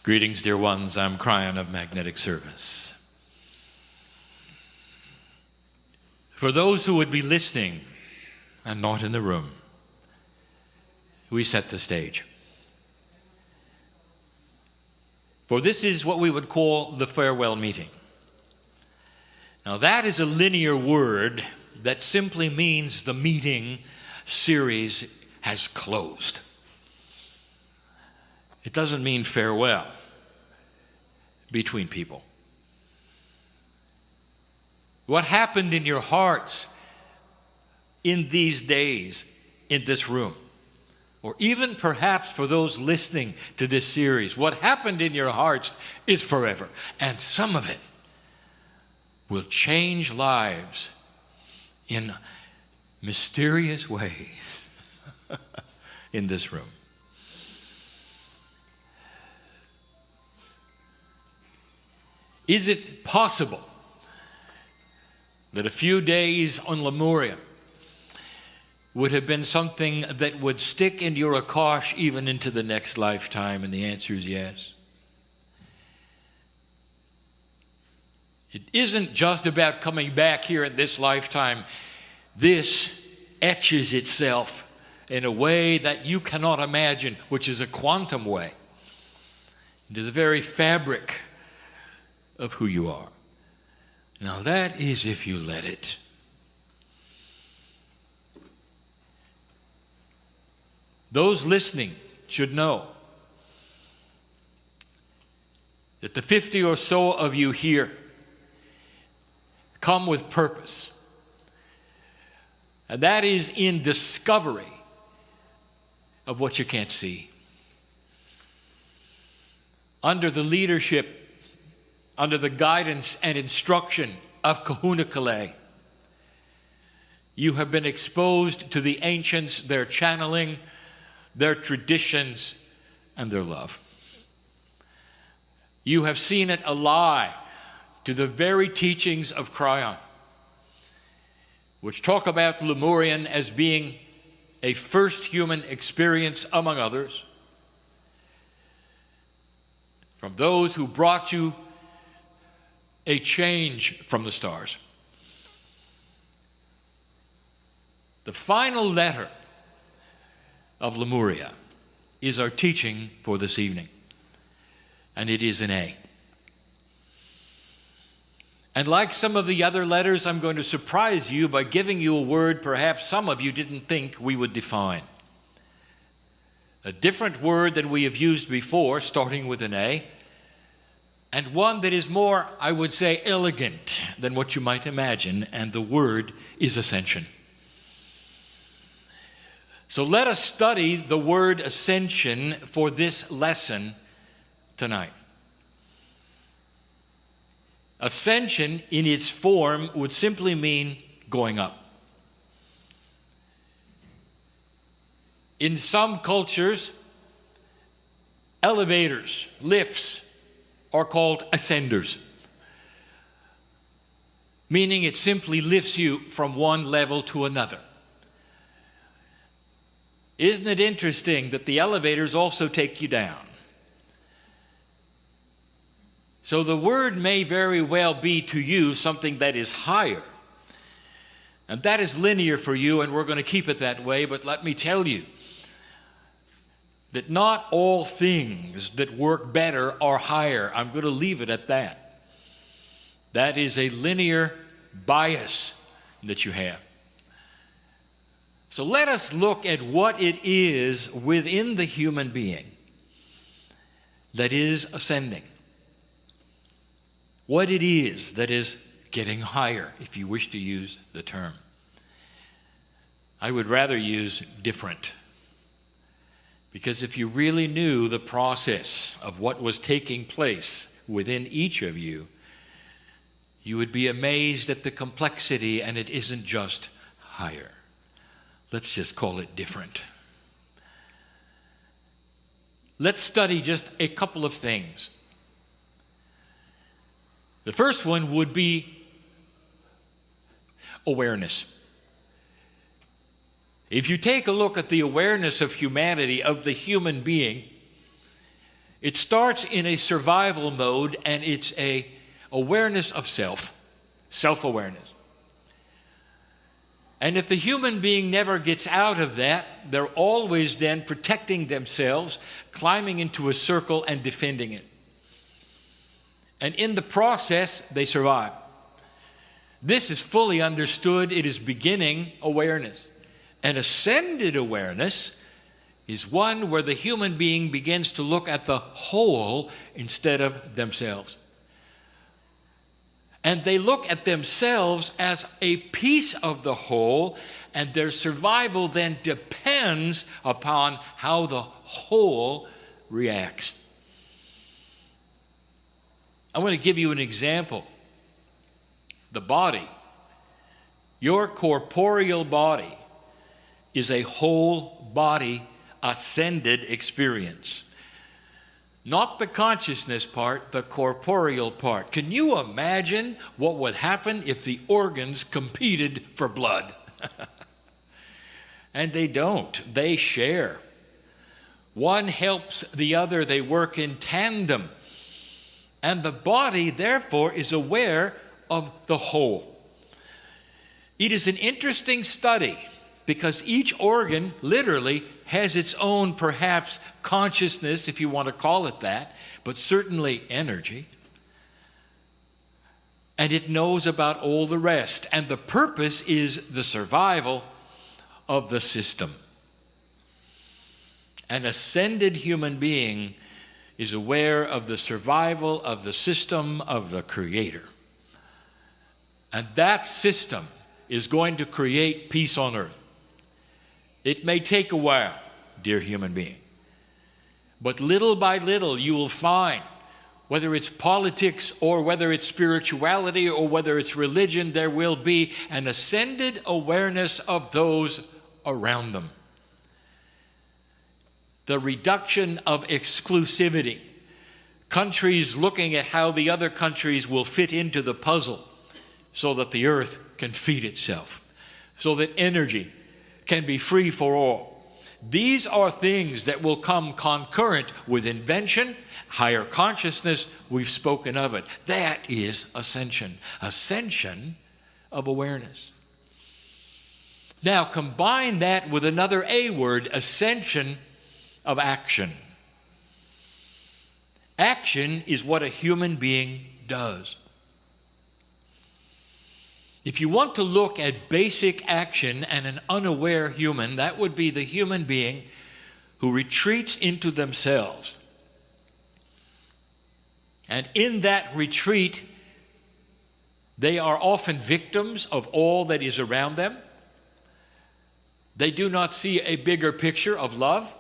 Greetings, dear ones. I'm Kryon of Magnetic Service. For those who would be listening and not in the room, we set the stage. For this is what we would call the farewell meeting. Now that is a linear word that simply means the meeting series has closed. It doesn't mean farewell between people. What happened in your hearts in these days in this room, or even perhaps for those listening to this series, what happened in your hearts is forever. And some of it will change lives in mysterious ways in this room. Is it possible that a few days on Lemuria would have been something that would stick in your akash even into the next lifetime? And the answer is yes. It isn't just about coming back here in this lifetime. This etches itself in a way that you cannot imagine, which is a quantum way, into the very fabric of who you are. Now that is if you let it. Those listening should know that the 50 or so of you here come with purpose. And that is in discovery of what you can't see. Under the leadership, under the guidance and instruction of Kahuna Kale, you have been exposed to the ancients, their channeling, their traditions, and their love. You have seen it ally to the very teachings of Kryon, which talk about Lemurian as being a first human experience among others, from those who brought you a change from the stars. The final letter of Lemuria is our teaching for this evening, and it is an A. And like some of the other letters, I'm going to surprise you by giving you a word perhaps some of you didn't think we would define. A different word than we have used before, starting with an A, and one that is more, I would say, elegant than what you might imagine, and the word is ascension. So let us study the word ascension for this lesson tonight. Ascension in its form would simply mean going up. In some cultures, elevators, lifts, are called ascenders, meaning it simply lifts you from one level to another. Isn't it interesting that the elevators also take you down? So the word may very well be to you something that is higher, and that is linear for you, and we're going to keep it that way. But let me tell you that not all things that work better are higher. I'm going to leave it at that. That is a linear bias that you have. So let us look at what it is within the human being that is ascending. What it is that is getting higher, if you wish to use the term. I would rather use different. Because if you really knew the process of what was taking place within each of you, you would be amazed at the complexity, and it isn't just higher. Let's just call it different. Let's study just a couple of things. The first one would be awareness. If you take a look at the awareness of humanity, of the human being, It starts in a survival mode, and it's a awareness of self-awareness. And if the human being never gets out of that, they're always then protecting themselves, climbing into a circle and defending it. And in the process, they survive. This is fully understood. It is beginning awareness. An ascended awareness is one where the human being begins to look at the whole instead of themselves. And they look at themselves as a piece of the whole, and their survival then depends upon how the whole reacts. I want to give you an example. The body, your corporeal body, is a whole body ascended experience. Not the consciousness part, the corporeal part. Can you imagine what would happen if the organs competed for blood? And they don't. They share. One helps the other. They work in tandem. And the body, therefore, is aware of the whole. It is an interesting study because each organ literally has its own, perhaps, consciousness, if you want to call it that, but certainly energy. And it knows about all the rest. And the purpose is the survival of the system. An ascended human being is aware of the survival of the system of the Creator. And that system is going to create peace on earth. It may take a while, dear human being, but little by little you will find, whether it's politics or whether it's spirituality or whether it's religion, there will be an ascended awareness of those around them. The reduction of exclusivity, countries looking at how the other countries will fit into the puzzle so that the earth can feed itself, so that energy can be free for all. These are things that will come concurrent with invention, higher consciousness. We've spoken of it. That is ascension of awareness. Now combine that with another A word, ascension of action. Action is what a human being does. If you want to look at basic action and an unaware human, that would be the human being who retreats into themselves. And in that retreat, they are often victims of all that is around them. They do not see a bigger picture of love.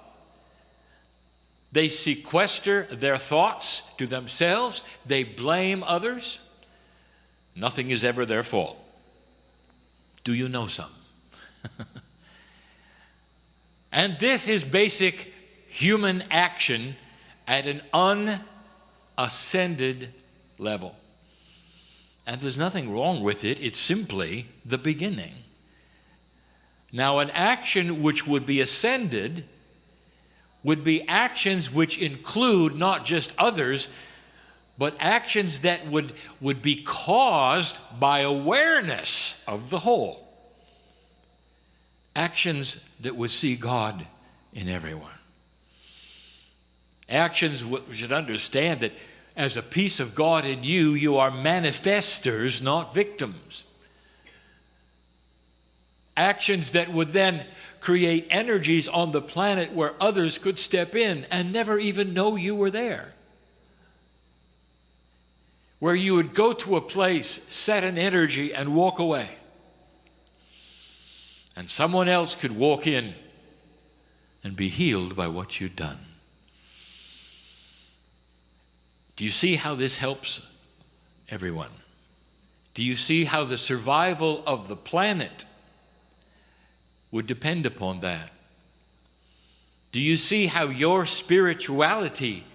They sequester their thoughts to themselves. They blame others. Nothing is ever their fault. Do you know some? And this is basic human action at an unascended level. And there's nothing wrong with it. It's simply the beginning. Now, an action which would be ascended would be actions which include not just others, but actions that would be caused by awareness of the whole. Actions that would see God in everyone. Actions which should understand that as a piece of God in you, you are manifestors, not victims. Actions that would then create energies on the planet where others could step in and never even know you were there. Where you would go to a place, set an energy, and walk away. And someone else could walk in and be healed by what you'd done. Do you see how this helps everyone? Do you see how the survival of the planet would depend upon that? Do you see how your spirituality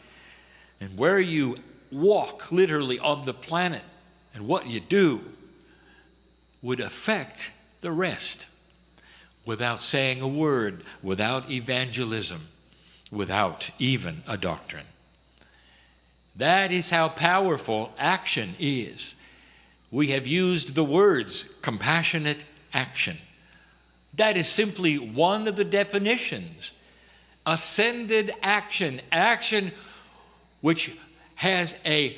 and where you walk literally on the planet and what you do would affect the rest without saying a word, without evangelism, without even a doctrine? That is how powerful action is. We have used the words compassionate action. That is simply one of the definitions. Ascended action, action which has a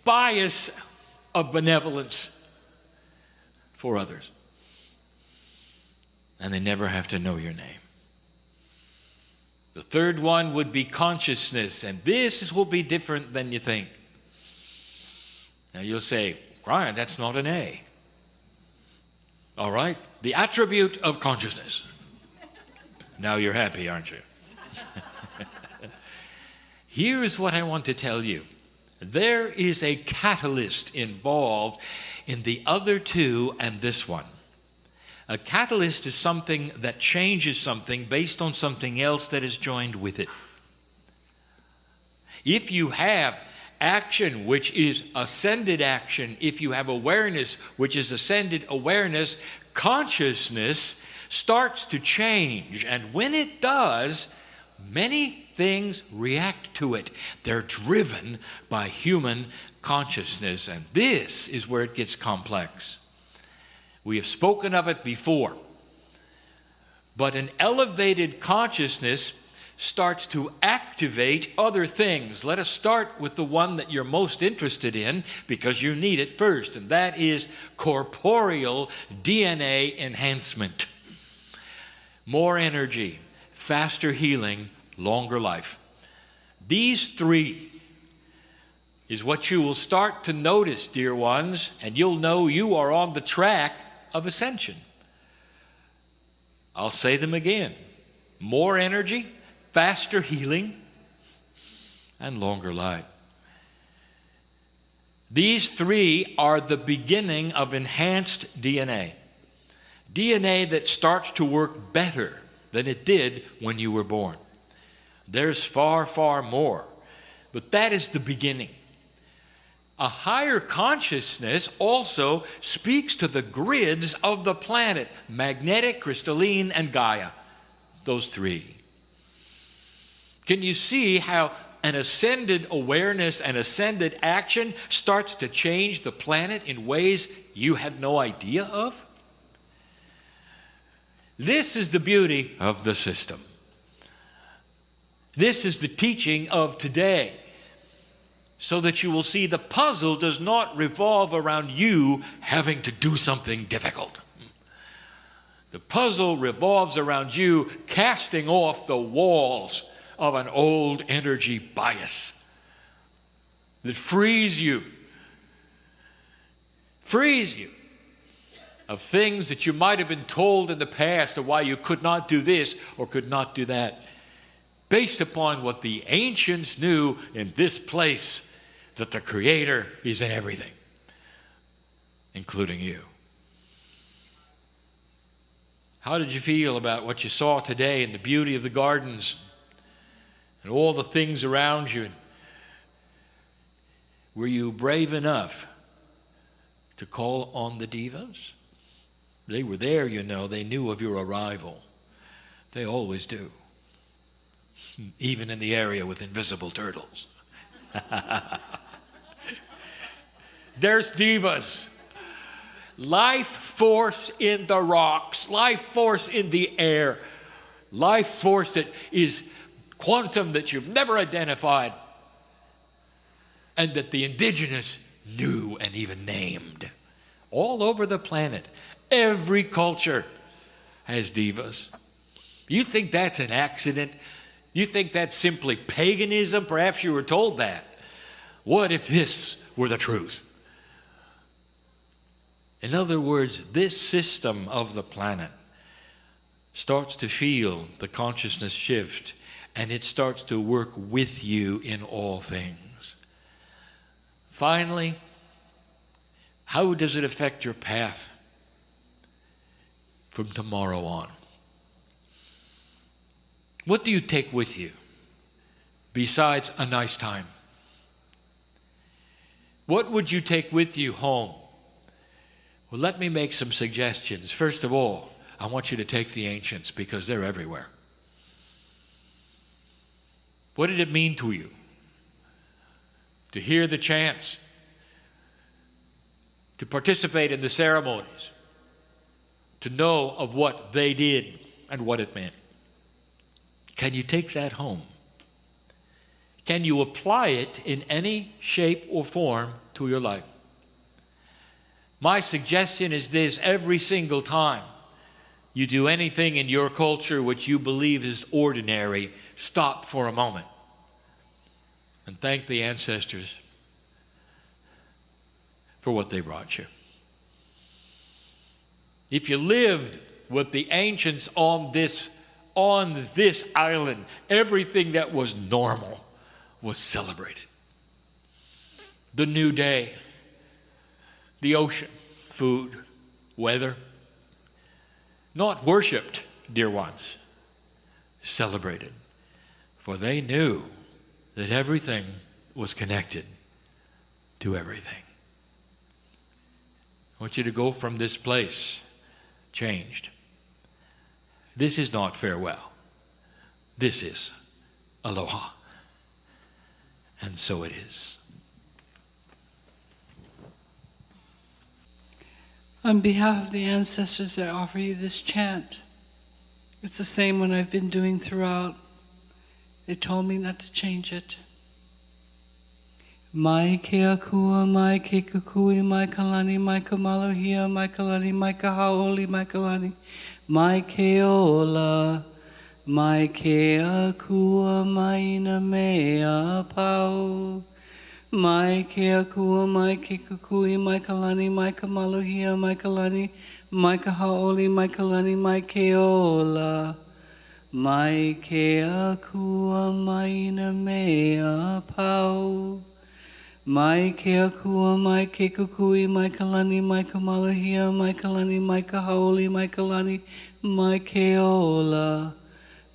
bias of benevolence for others. And they never have to know your name. The third one would be consciousness, and this will be different than you think. Now you'll say, Kryon, that's not an A. All right, the attribute of consciousness. Now you're happy, aren't you? Here is what I want to tell you. There is a catalyst involved in the other two and this one. A catalyst is something that changes something based on something else that is joined with it. If you have action, which is ascended action, if you have awareness, which is ascended awareness, consciousness starts to change. And when it does, many things react to it. They're driven by human consciousness. And this is where it gets complex. We have spoken of it before. But an elevated consciousness starts to activate other things. Let us start with the one that you're most interested in because you need it first, and that is corporeal DNA enhancement. More energy, faster healing, longer life. These three is what you will start to notice, dear ones, and you'll know you are on the track of ascension. I'll say them again. More energy, faster healing, and longer life. These three are the beginning of enhanced DNA. DNA that starts to work better than it did when you were born. There's far, far more. But that is the beginning. A higher consciousness also speaks to the grids of the planet, magnetic, crystalline, and Gaia. Those three. Can you see how an ascended awareness and ascended action starts to change the planet in ways you had no idea of? This is the beauty of the system. This is the teaching of today. So that you will see the puzzle does not revolve around you having to do something difficult. The puzzle revolves around you casting off the walls of an old energy bias that frees you of things that you might have been told in the past of why you could not do this or could not do that, based upon what the ancients knew in this place, that the Creator is in everything, including you. How did you feel about what you saw today and the beauty of the gardens and all the things around you? Were you brave enough to call on the divas? They were there, you know. They knew of your arrival. They always do. Even in the area with invisible turtles. There's divas. Life force in the rocks. Life force in the air. Life force that is quantum that you've never identified. And that the indigenous knew and even named. All over the planet. Every culture has divas. You think that's an accident? You think that's simply paganism? Perhaps you were told that. What if this were the truth? In other words, this system of the planet starts to feel the consciousness shift, and it starts to work with you in all things. Finally, how does it affect your path from tomorrow on? What do you take with you besides a nice time? What would you take with you home? Well, let me make some suggestions. First of all, I want you to take the ancients because they're everywhere. What did it mean to you to hear the chants, to participate in the ceremonies, to know of what they did and what it meant. Can you take that home? Can you apply it in any shape or form to your life? My suggestion is this: every single time you do anything in your culture which you believe is ordinary, stop for a moment and thank the ancestors for what they brought you. If you lived with the ancients on this island, everything that was normal was celebrated. The new day, the ocean, food, weather, not worshipped, dear ones, celebrated. For they knew that everything was connected to everything. I want you to go from this place changed. This is not farewell. This is aloha. And so it is. On behalf of the ancestors, I offer you this chant. It's the same one I've been doing throughout. They told me not to change it. Mai ke akua, mai ke kukui, mai kalani, mai kamalohia, mai kalani, mai kahaoli, mai kalani, mai ke ola, mai ke akua, mai na mea pau. Mai ke akua, mai ke kukui, mai kalani, mai kamalohia, mai kalani, mai kahaoli, mai kalani, mai ke ola. Mai ke akua, mai na mea pau. Mai ke akua, mai ke kukui, mai kalani, mai kamalohia, mai kalani, mai kahaoli, mai kalani, mai ke ola.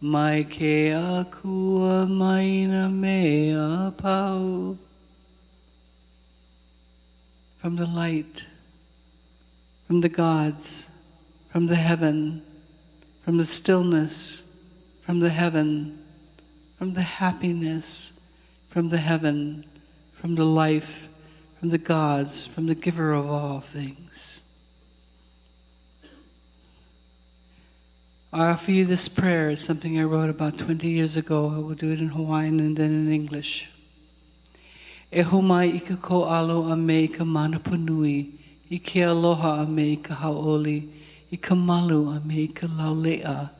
Mai ke akua, mai na mea pau. From the light, from the gods, from the heaven, from the stillness, from the heaven, from the happiness, from the heaven, from the life, from the gods, from the giver of all things. I offer you this prayer. It's something I wrote about 20 years ago. I will do it in Hawaiian and then in English. E homai I ka ko alo a me I ka manapunui, I ke aloha a me I ka haoli, I ka malu a me I ka laulea,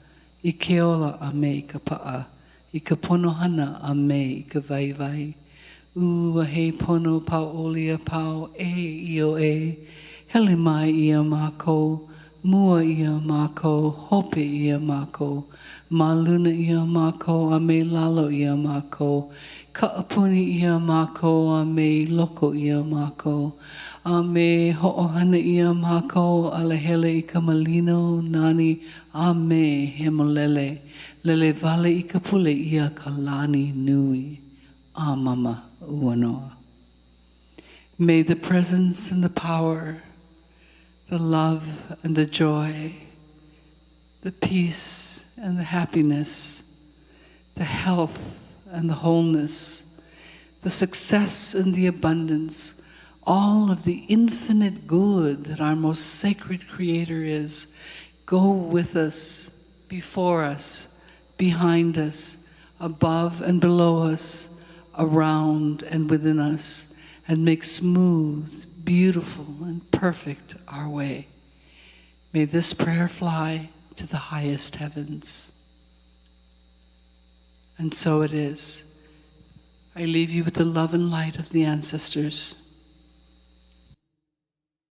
I ke ola a me I ka paa, I ka ponohana a me I ka vaivai. A he pono pauolia pau e io e, hele mai ia mako, mua ia mako, hope ia mako, maluna ia mako, a me lalo ia mako, kaapuni ia mako, a me loko ia mako, a me ho'ohana ia mako, a lehele I ka malino nani, a me hemolele, lele vale I ka pule ia ka lani nui, a mama uanoa. May the presence and the power, the love and the joy, the peace and the happiness, the health and the wholeness, the success and the abundance, all of the infinite good that our most sacred Creator is, go with us, before us, behind us, above and below us, around and within us, and make smooth, beautiful, and perfect our way. May this prayer fly to the highest heavens. And so it is. I leave you with the love and light of the ancestors.